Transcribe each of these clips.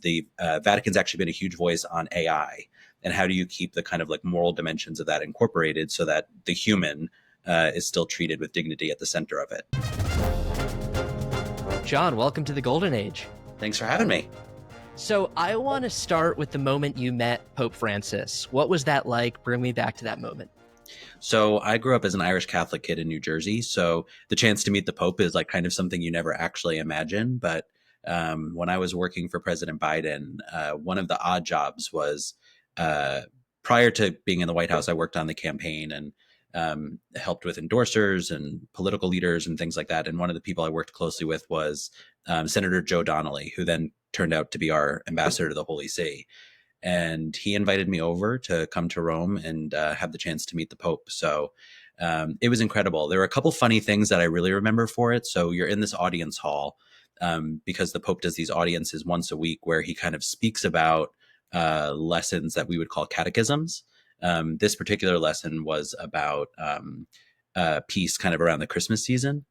the Vatican's actually been a huge voice on AI, and how do you keep the kind of like moral dimensions of that incorporated so that the human is still treated with dignity at the center of it. John, welcome to the Golden Age. Thanks for having me. So I want to start with the moment you met Pope Francis. What was that like? Bring me back to that moment. So I grew up as an Irish Catholic kid in New Jersey. So the chance to meet the Pope is like kind of something you never actually imagine. But when I was working for President Biden, one of the odd jobs was prior to being in the White House, I worked on the campaign and helped with endorsers and political leaders and things like that. And one of the people I worked closely with was Senator Joe Donnelly, who then turned out to be our ambassador to the Holy See. And he invited me over to come to Rome and have the chance to meet the Pope. So it was incredible. There were a couple funny things that I really remember for it. So you're in this audience hall because the Pope does these audiences once a week where he kind of speaks about lessons that we would call catechisms. This particular lesson was about peace kind of around the Christmas season.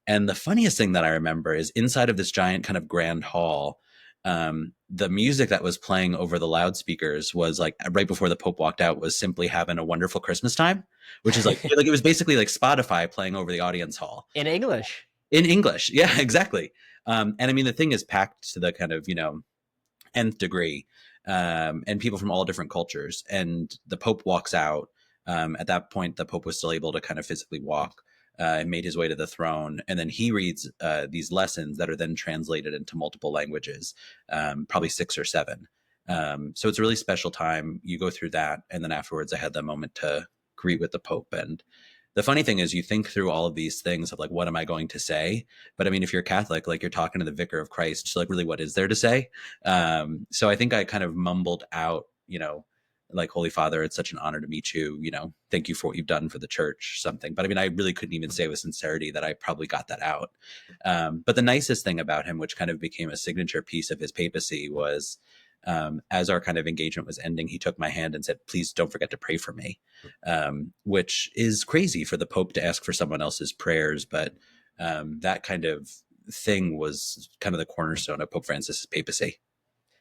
And the funniest thing that I remember is inside of this giant kind of grand hall, the music that was playing over the loudspeakers was like right before the Pope walked out was Simply Having a Wonderful Christmas Time, which is like it was basically like Spotify playing over the audience hall. In English. In English. Yeah, exactly. And I mean, the thing is packed to the kind of, nth degree, and people from all different cultures. And the Pope walks out. At that point, the Pope was still able to kind of physically walk. And made his way to the throne. And then he reads these lessons that are then translated into multiple languages, probably 6 or 7. So it's a really special time. You go through that. And then afterwards, I had that moment to greet with the Pope. And the funny thing is you think through all of these things of like, what am I going to say? But I mean, if you're Catholic, like you're talking to the vicar of Christ, so like really what is there to say? So I think I kind of mumbled out, like, Holy Father, it's such an honor to meet you. Thank you for what you've done for the church, something. But I mean, I really couldn't even say with sincerity that I probably got that out. But the nicest thing about him, which kind of became a signature piece of his papacy, was as our kind of engagement was ending, he took my hand and said, please don't forget to pray for me, which is crazy for the Pope to ask for someone else's prayers. But that kind of thing was kind of the cornerstone of Pope Francis's papacy.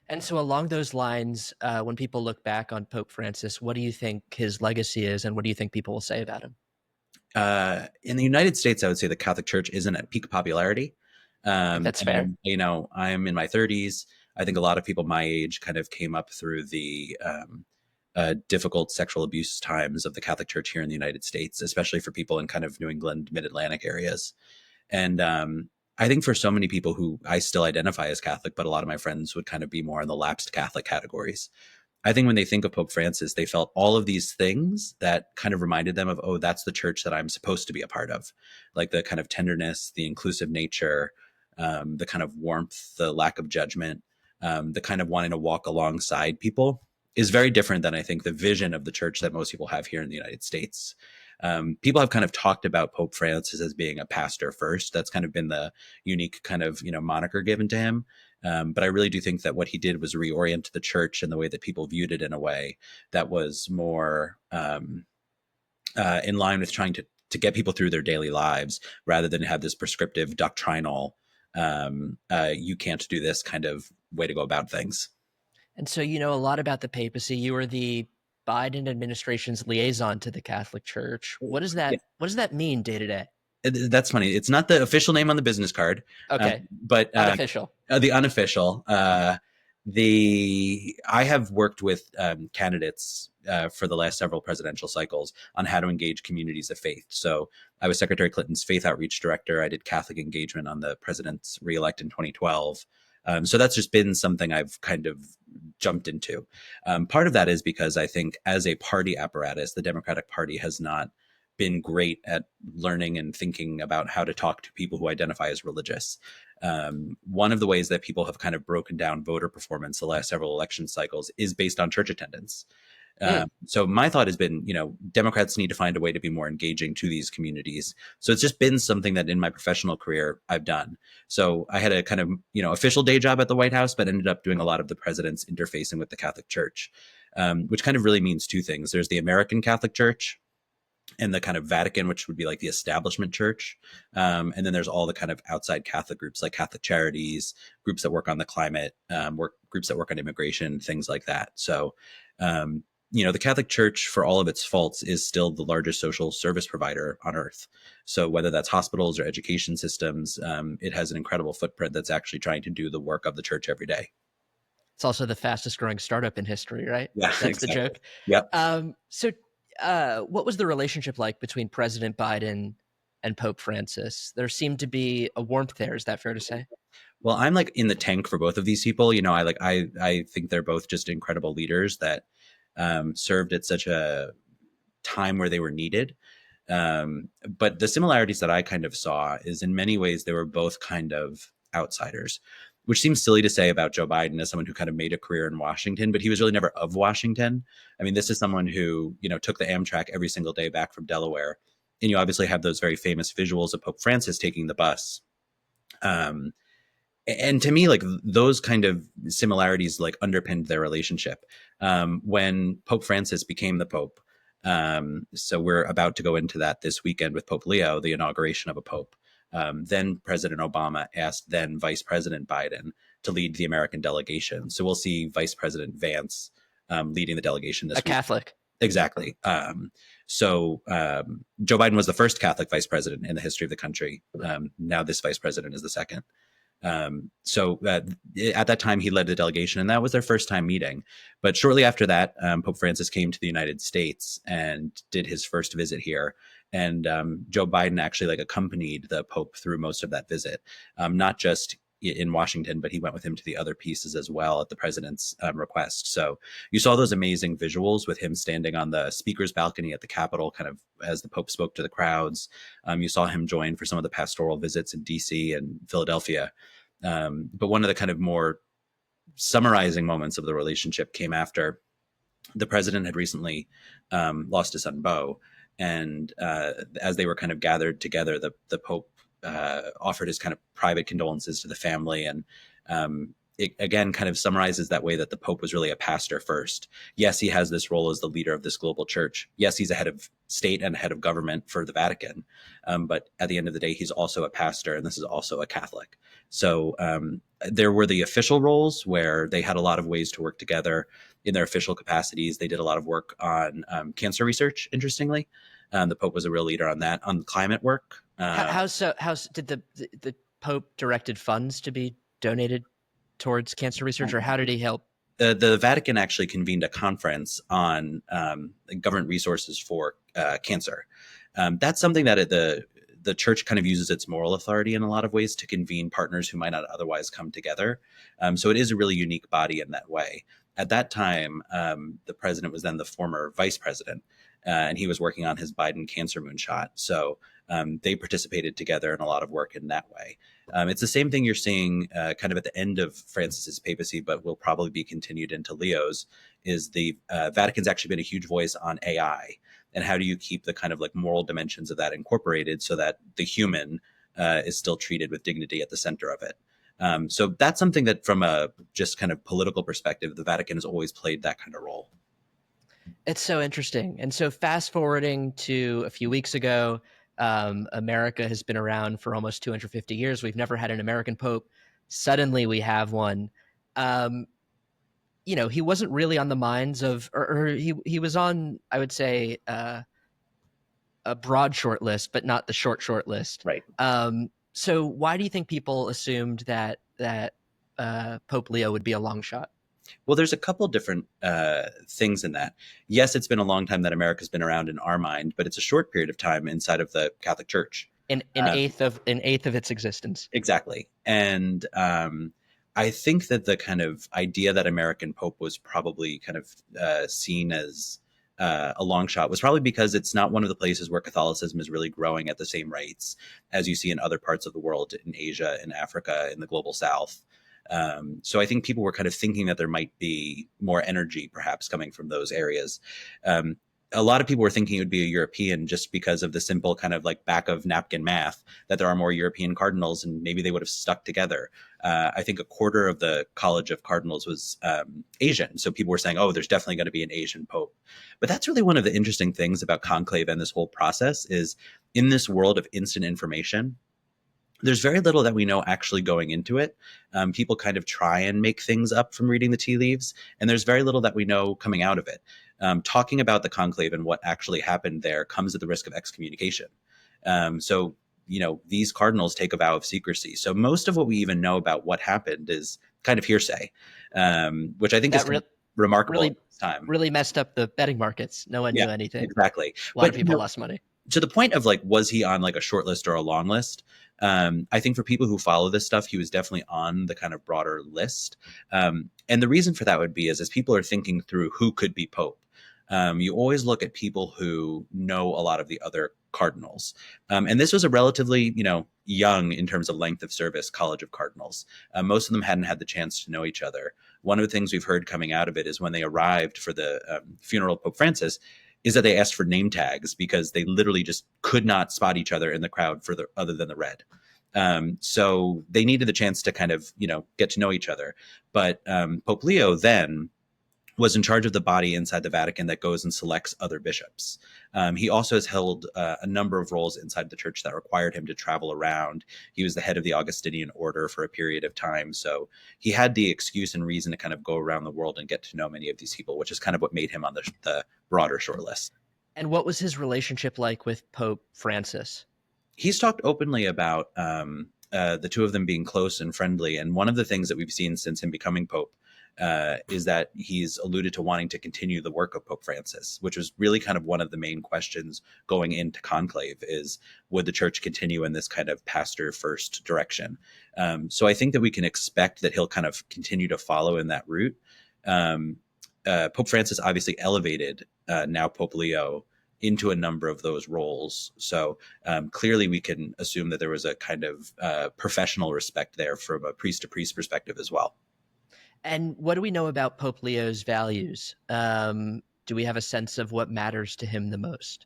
And so along those lines, when people look back on Pope Francis, what do you think his legacy is, and what do you think people will say about him? In the United States, I would say the Catholic Church isn't at peak popularity. That's fair. I'm in my 30s. I think a lot of people my age kind of came up through the difficult sexual abuse times of the Catholic Church here in the United States, especially for people in kind of New England, mid-Atlantic areas. And I think for so many people who I still identify as Catholic, but a lot of my friends would kind of be more in the lapsed Catholic categories. I think when they think of Pope Francis, they felt all of these things that kind of reminded them of, oh, that's the church that I'm supposed to be a part of. Like the kind of tenderness, the inclusive nature, the kind of warmth, the lack of judgment, the kind of wanting to walk alongside people is very different than I think the vision of the church that most people have here in the United States. People have kind of talked about Pope Francis as being a pastor first. That's kind of been the unique kind of, moniker given to him. But I really do think that what he did was reorient the church in the way that people viewed it in a way that was more in line with trying to get people through their daily lives rather than have this prescriptive doctrinal, you can't do this kind of way to go about things. And so you know a lot about the papacy. You were the Biden administration's liaison to the Catholic Church. What does that mean day to day? That's funny. It's not the official name on the business card. Okay. But unofficial. The unofficial. I have worked with candidates for the last several presidential cycles on how to engage communities of faith. So I was Secretary Clinton's faith outreach director. I did Catholic engagement on the president's reelect in 2012. So that's just been something I've kind of jumped into. Part of that is because I think as a party apparatus, the Democratic Party has not been great at learning and thinking about how to talk to people who identify as religious. One of the ways that people have kind of broken down voter performance the last several election cycles is based on church attendance. So my thought has been, Democrats need to find a way to be more engaging to these communities. So it's just been something that in my professional career I've done. So I had a kind of, official day job at the White House, but ended up doing a lot of the president's interfacing with the Catholic Church, which kind of really means two things. There's the American Catholic Church and the kind of Vatican, which would be like the establishment church. And then there's all the kind of outside Catholic groups like Catholic Charities, groups that work on the climate, groups that work on immigration, things like that. So, the Catholic Church, for all of its faults, is still the largest social service provider on earth. So whether that's hospitals or education systems, it has an incredible footprint that's actually trying to do the work of the church every day. It's also the fastest growing startup in history, right? Yeah, That's exactly. the joke. Yep. What was the relationship like between President Biden and Pope Francis? There seemed to be a warmth there. Is that fair to say? Well, I'm like in the tank for both of these people. I think they're both just incredible leaders that served at such a time where they were needed. But the similarities that I kind of saw is in many ways they were both kind of outsiders, which seems silly to say about Joe Biden as someone who kind of made a career in Washington, but he was really never of Washington. I mean, this is someone who, took the Amtrak every single day back from Delaware. And you obviously have those very famous visuals of Pope Francis taking the bus. And to me, like those kind of similarities like underpinned their relationship. When Pope Francis became the Pope, so we're about to go into that this weekend with Pope Leo, the inauguration of a Pope. Then President Obama asked then Vice President Biden to lead the American delegation. So we'll see Vice President Vance leading the delegation this week. Catholic. Exactly. So Joe Biden was the first Catholic vice president in the history of the country. Now this vice president is the second. So at that time, he led the delegation, and that was their first time meeting. But shortly after that, Pope Francis came to the United States and did his first visit here. And Joe Biden actually like accompanied the Pope through most of that visit, not just in Washington, but he went with him to the other pieces as well at the president's request. So you saw those amazing visuals with him standing on the speaker's balcony at the Capitol, kind of as the Pope spoke to the crowds. You saw him join for some of the pastoral visits in DC and Philadelphia. But one of the kind of more summarizing moments of the relationship came after the president had recently lost his son, Beau. And as they were kind of gathered together, the Pope offered his kind of private condolences to the family. And it again kind of summarizes that way that the Pope was really a pastor first. Yes, he has this role as the leader of this global church. Yes, he's a head of state and head of government for the Vatican. But at the end of the day, he's also a pastor, and this is also a Catholic. So there were the official roles where they had a lot of ways to work together in their official capacities. They did a lot of work on cancer research, interestingly. The Pope was a real leader on that, on climate work. How did the Pope directed funds to be donated towards cancer research, or how did he help? The Vatican actually convened a conference on government resources for cancer. That's something that the church kind of uses its moral authority in a lot of ways to convene partners who might not otherwise come together. So it is a really unique body in that way. At that time, the president was then the former vice president, and he was working on his Biden cancer moonshot. So they participated together in a lot of work in that way. It's the same thing you're seeing kind of at the end of Francis's papacy, but will probably be continued into Leo's, is the Vatican's actually been a huge voice on AI. And how do you keep the kind of like moral dimensions of that incorporated so that the human is still treated with dignity at the center of it? So that's something that from a just kind of political perspective, the Vatican has always played that kind of role. It's so interesting. And so fast forwarding to a few weeks ago, America has been around for almost 250 years. We've never had an American Pope. Suddenly we have one. He wasn't really on the minds of, or he was on, I would say, a broad short list, but not the short list. Right. So why do you think people assumed that Pope Leo would be a long shot? Well, there's a couple different things in that. Yes, it's been a long time that America's been around in our mind, but it's a short period of time inside of the Catholic Church. An eighth of its existence. Exactly. And I think that the kind of idea that American Pope was probably kind of seen as a long shot was probably because it's not one of the places where Catholicism is really growing at the same rates as you see in other parts of the world, in Asia, in Africa, in the global South. So I think people were kind of thinking that there might be more energy perhaps coming from those areas. A lot of people were thinking it would be a European just because of the simple kind of like back of napkin math that there are more European cardinals and maybe they would have stuck together. I think a quarter of the College of Cardinals was Asian. So people were saying, oh, there's definitely going to be an Asian Pope. But that's really one of the interesting things about conclave and this whole process is in this world of instant information, There's very little that we know actually going into it. People kind of try and make things up from reading the tea leaves, and there's very little that we know coming out of it. Talking about the conclave and what actually happened there comes at the risk of excommunication. So, these cardinals take a vow of secrecy. So most of what we even know about what happened is kind of hearsay, which I think is That kind of remarkable at really, this time. really messed up the betting markets. No one Yeah, knew anything. exactly. A lot of But people lost money. to the point of like, was he on like a short list or a long list? I think for people who follow this stuff, he was definitely on the kind of broader list. And the reason for that would be is as people are thinking through who could be Pope, you always look at people who know a lot of the other cardinals. And this was a relatively, young in terms of length of service college of cardinals. Most of them hadn't had the chance to know each other. One of the things we've heard coming out of it is when they arrived for the funeral of Pope Francis, is that they asked for name tags because they literally just could not spot each other in the crowd for the other than the red. So they needed the chance to kind of, get to know each other. But Pope Leo then was in charge of the body inside the Vatican that goes and selects other bishops. He also has held a number of roles inside the church that required him to travel around. He was the head of the Augustinian order for a period of time. So he had the excuse and reason to kind of go around the world and get to know many of these people, which is kind of what made him on the broader short list. And what was his relationship like with Pope Francis? He's talked openly about the two of them being close and friendly. And one of the things that we've seen since him becoming Pope is that he's alluded to wanting to continue the work of Pope Francis, which was really kind of one of the main questions going into conclave is, would the church continue in this kind of pastor first direction? So I think that we can expect that he'll kind of continue to follow in that route. Pope Francis obviously elevated now Pope Leo into a number of those roles. So clearly we can assume that there was a kind of professional respect there from a priest to priest perspective as well. And what do we know about Pope Leo's values? Do we have a sense of what matters to him the most?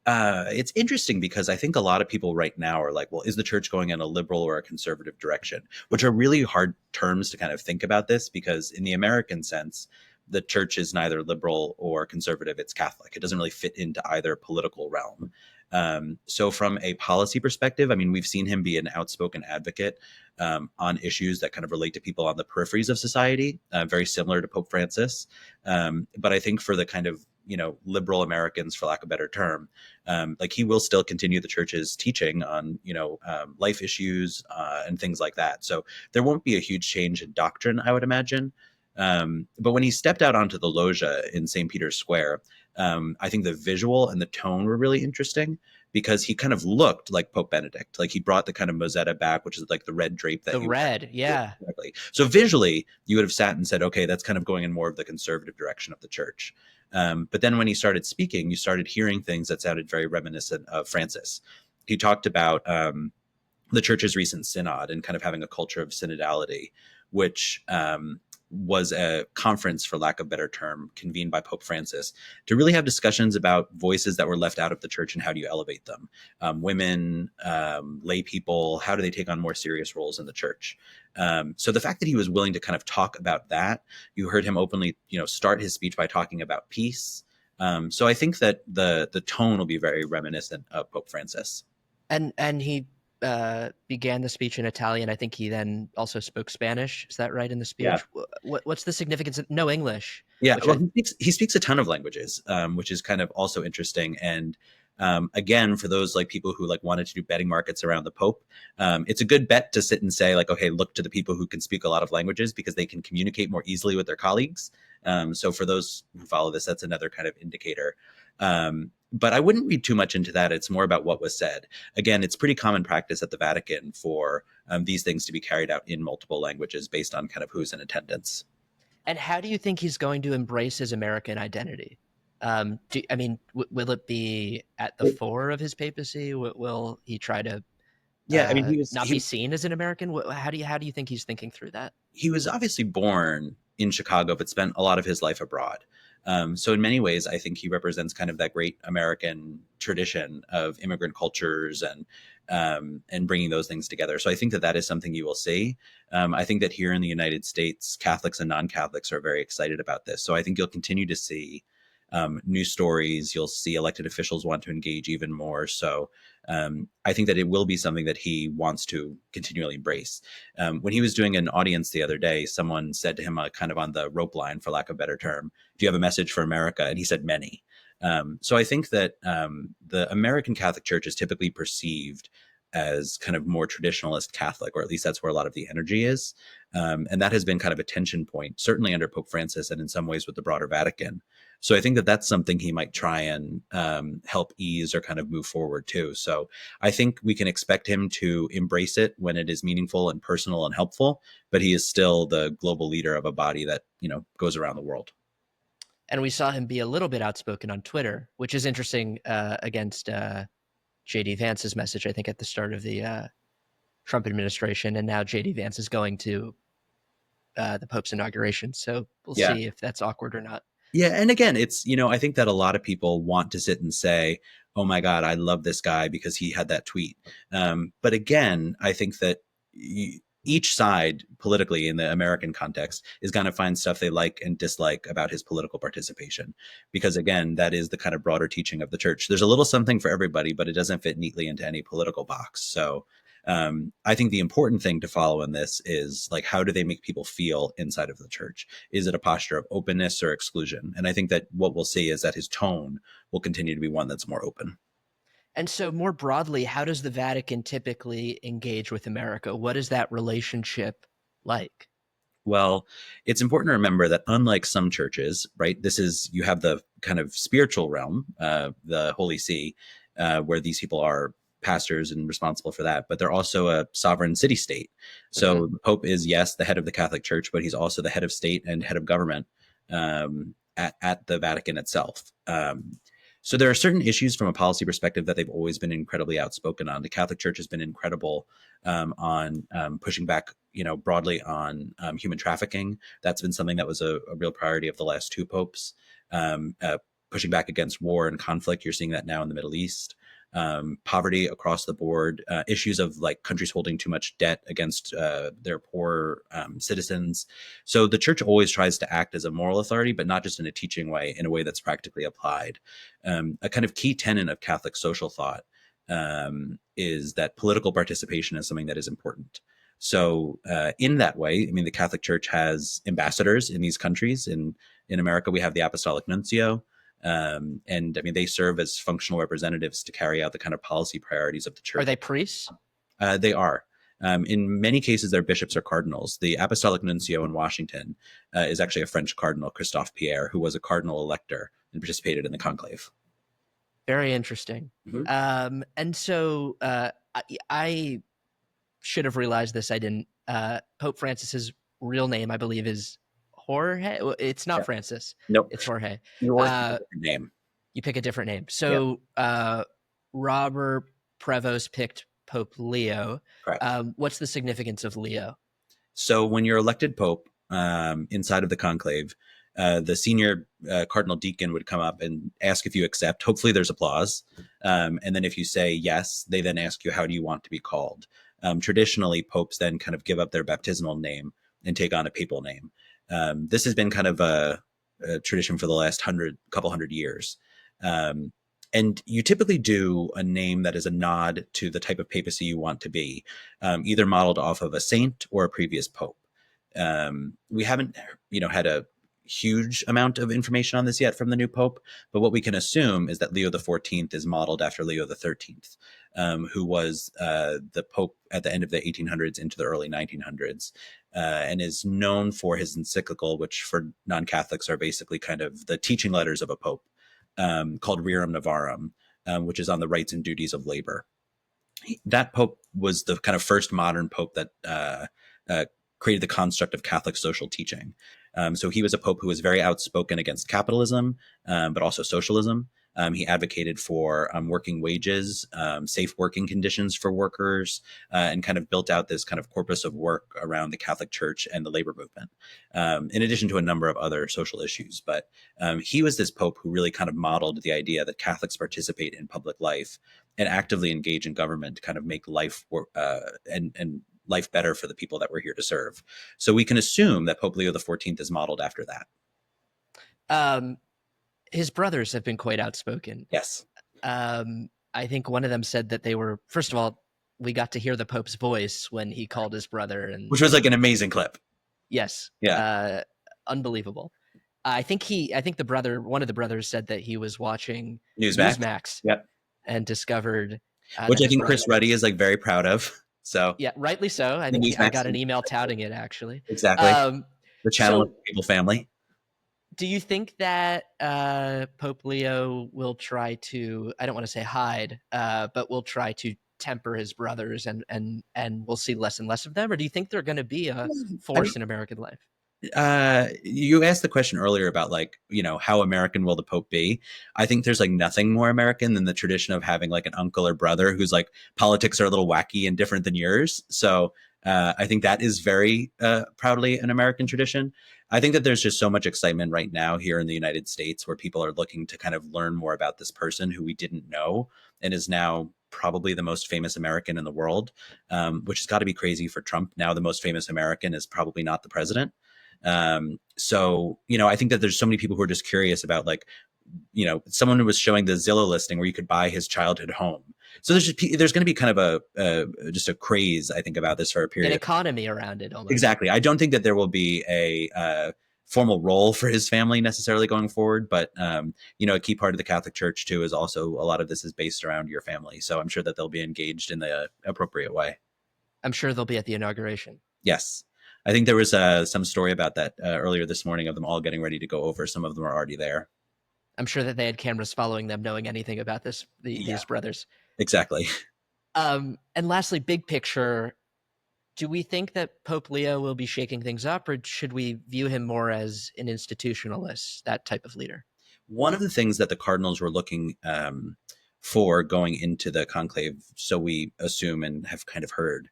It's interesting because I think a lot of people right now are like, well, is the church going in a liberal or a conservative direction? Which are really hard terms to kind of think about this because in the American sense, the church is neither liberal or conservative. It's Catholic. It doesn't really fit into either political realm. So from a policy perspective, I mean, we've seen him be an outspoken advocate on issues that kind of relate to people on the peripheries of society, very similar to Pope Francis. But I think for the kind of, liberal Americans, for lack of a better term, like he will still continue the church's teaching on, life issues and things like that. So there won't be a huge change in doctrine, I would imagine. But when he stepped out onto the loggia in St. Peter's Square, I think the visual and the tone were really interesting because he kind of looked like Pope Benedict. Like he brought the kind of mozzetta back, which is like the red drape that the red, yeah. Exactly. So visually, you would have sat and said, okay, that's kind of going in more of the conservative direction of the church. But then when he started speaking, you started hearing things that sounded very reminiscent of Francis. He talked about the church's recent synod and kind of having a culture of synodality, which was a conference, for lack of a better term, convened by Pope Francis to really have discussions about voices that were left out of the church and how do you elevate them? Women, lay people, how do they take on more serious roles in the church? So the fact that he was willing to kind of talk about that, you heard him openly, start his speech by talking about peace. So I think that the tone will be very reminiscent of Pope Francis. And he began the speech in Italian. I think he then also spoke Spanish. Is that right in the speech? Yeah. What's the significance of no English? Yeah, well, he speaks a ton of languages, which is kind of also interesting. And again, for those like people who like wanted to do betting markets around the Pope, it's a good bet to sit and say like, okay, look to the people who can speak a lot of languages because they can communicate more easily with their colleagues. So for those who follow this, that's another kind of indicator. But I wouldn't read too much into that. It's more about what was said. Again, it's pretty common practice at the Vatican for these things to be carried out in multiple languages based on kind of who's in attendance. And how do you think he's going to embrace his American identity? Will it be at the fore of his papacy? Will he try to be seen as an American? How do you think he's thinking through that? He was obviously born in Chicago, but spent a lot of his life abroad. So in many ways, I think he represents kind of that great American tradition of immigrant cultures and bringing those things together. So I think that is something you will see. I think that here in the United States, Catholics and non-Catholics are very excited about this. So I think you'll continue to see news stories. You'll see elected officials want to engage even more. So I think that it will be something that he wants to continually embrace. When he was doing an audience the other day, someone said to him, kind of on the rope line, for lack of a better term, "Do you have a message for America?" And he said, "Many." So I think that the American Catholic Church is typically perceived as kind of more traditionalist Catholic, or at least that's where a lot of the energy is. And that has been kind of a tension point, certainly under Pope Francis and in some ways with the broader Vatican. So I think that that's something he might try and help ease or kind of move forward too. So I think we can expect him to embrace it when it is meaningful and personal and helpful, but he is still the global leader of a body that, goes around the world. And we saw him be a little bit outspoken on Twitter, which is interesting against JD Vance's message, I think, at the start of the Trump administration. And now JD Vance is going to the Pope's inauguration. So we'll Yeah. see if that's awkward or not. Yeah. And again, it's, I think that a lot of people want to sit and say, "Oh my God, I love this guy because he had that tweet." But again, I think that each side politically in the American context is going to find stuff they like and dislike about his political participation. Because again, that is the kind of broader teaching of the church. There's a little something for everybody, but it doesn't fit neatly into any political box. So I think the important thing to follow in this is, like, how do they make people feel inside of the church? Is it a posture of openness or exclusion? And I think that what we'll see is that his tone will continue to be one that's more open. And so, more broadly, how does the Vatican typically engage with America? What is that relationship like? Well, it's important to remember that unlike some churches, right, you have the kind of spiritual realm, the Holy See, where these people are pastors and responsible for that, but they're also a sovereign city state. So the Pope is, yes, the head of the Catholic Church, but he's also the head of state and head of government at the Vatican itself. So there are certain issues from a policy perspective that they've always been incredibly outspoken on. The Catholic Church has been incredible on pushing back, broadly on human trafficking. That's been something that was a real priority of the last two popes. Pushing back against war and conflict. You're seeing that now in the Middle East. Poverty across the board, issues of like countries holding too much debt against their poor citizens. So the church always tries to act as a moral authority, but not just in a teaching way, in a way that's practically applied. A kind of key tenet of Catholic social thought is that political participation is something that is important. So in that way, I mean, the Catholic Church has ambassadors in these countries. In America, we have the Apostolic Nuncio. And I mean, they serve as functional representatives to carry out the kind of policy priorities of the church. Are they priests? They are. In many cases, they're bishops or cardinals. The Apostolic Nuncio in Washington is actually a French cardinal, Christophe Pierre, who was a cardinal elector and participated in the conclave. Very interesting. And so I should have realized this. I didn't. Pope Francis's real name, I believe, is Jorge. It's not Francis. Nope. It's Jorge. You always pick a different name. You pick a different name. So Robert Prevost picked Pope Leo. Correct. What's the significance of Leo? So when you're elected Pope inside of the conclave, the senior cardinal deacon would come up and ask if you accept. Hopefully there's applause. And then if you say yes, they then ask you, how do you want to be called? Traditionally, popes then kind of give up their baptismal name and take on a papal name. This has been kind of a tradition for the last couple hundred years. And you typically do a name that is a nod to the type of papacy you want to be, either modeled off of a saint or a previous pope. We haven't, had a huge amount of information on this yet from the new pope, but what we can assume is that Leo XIV is modeled after Leo XIII, who was the pope at the end of the 1800s into the early 1900s, and is known for his encyclical, which for non-Catholics are basically kind of the teaching letters of a pope, called Rerum Novarum, which is on the rights and duties of labor. That pope was the kind of first modern pope that created the construct of Catholic social teaching. So he was a pope who was very outspoken against capitalism, but also socialism. He advocated for working wages, safe working conditions for workers, and kind of built out this kind of corpus of work around the Catholic Church and the labor movement, in addition to a number of other social issues. But he was this pope who really kind of modeled the idea that Catholics participate in public life and actively engage in government to kind of make life and life better for the people that we're here to serve. So we can assume that Pope Leo XIV is modeled after that. His brothers have been quite outspoken. Yes. I I think one of them said that they were, first of all, we got to hear the Pope's voice when he called his brother, Which was like an amazing clip. yes, Yeah. unbelievable. I think one of the brothers said that he was watching Newsmax. Newsmax Yep. and discovered Which that I his think brother. Chris Ruddy is like very proud of. So Yeah, rightly so. I the think I Newsmax. got an email touting it actually. Exactly. Um, The channel of so, the people family. do you think that Pope Leo will try to? I don't want to say hide, but will try to temper his brothers, and we'll see less and less of them, or do you think they're going to be a I force in American life? You asked the question earlier about like, how American will the Pope be? I think there's like nothing more American than the tradition of having like an uncle or brother who's like politics are a little wacky and different than yours. So I think that is very proudly an American tradition. I think that there's just so much excitement right now here in the United States where people are looking to kind of learn more about this person who we didn't know and is now probably the most famous American in the world, which has got to be crazy for Trump. Now the most famous American is probably not the president. So, I think that there's so many people who are just curious about like, someone who was showing the Zillow listing where you could buy his childhood home. So there's going to be kind of just a craze, I think, about this for a period. An economy around it almost. Exactly. I don't think that there will be a formal role for his family necessarily going forward, but a key part of the Catholic Church too is also a lot of this is based around your family. So I'm sure that they'll be engaged in the appropriate way. I'm sure they'll be at the inauguration. Yes. I think there was some story about that earlier this morning of them all getting ready to go over. Some of them are already there. I'm sure that they had cameras following them, knowing anything about these brothers. Exactly. And lastly, big picture, do we think that Pope Leo will be shaking things up, or should we view him more as an institutionalist, that type of leader? One of the things that the cardinals were looking for going into the conclave, so we assume and have kind of heard,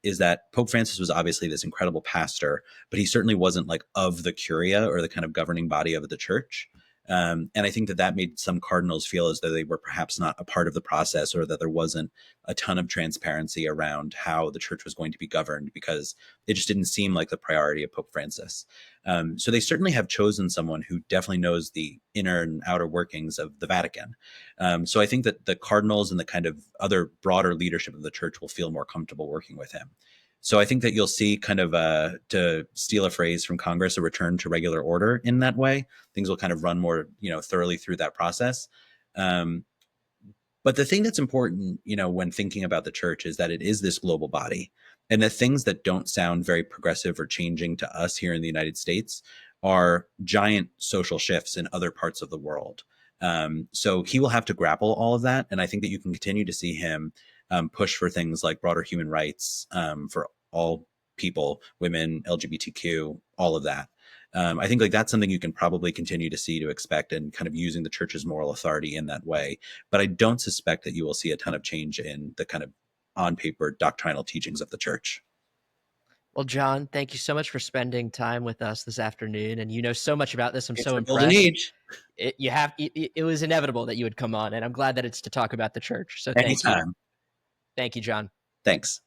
is that Pope Francis was obviously this incredible pastor, but he certainly wasn't like of the curia or the kind of governing body of the church. And I think that made some cardinals feel as though they were perhaps not a part of the process, or that there wasn't a ton of transparency around how the church was going to be governed, because it just didn't seem like the priority of Pope Francis. So they certainly have chosen someone who definitely knows the inner and outer workings of the Vatican. So I think that the cardinals and the kind of other broader leadership of the church will feel more comfortable working with him. So I think that you'll see kind of, to steal a phrase from Congress, a return to regular order in that way. Things will kind of run more, thoroughly through that process. But the thing that's important, when thinking about the church is that it is this global body, and the things that don't sound very progressive or changing to us here in the United States are giant social shifts in other parts of the world. So he will have to grapple all of that. And I think that you can continue to see him push for things like broader human rights for all people, women, LGBTQ, all of that. I think like that's something you can probably continue to see, to expect, and kind of using the church's moral authority in that way. But I don't suspect that you will see a ton of change in the kind of on paper doctrinal teachings of the church. Well, John, thank you so much for spending time with us this afternoon. And you know so much about this. I'm It's so the golden impressed. age. It was inevitable that you would come on, and I'm glad that it's to talk about the church. So thank you. Anytime. Thank you, John. Thanks.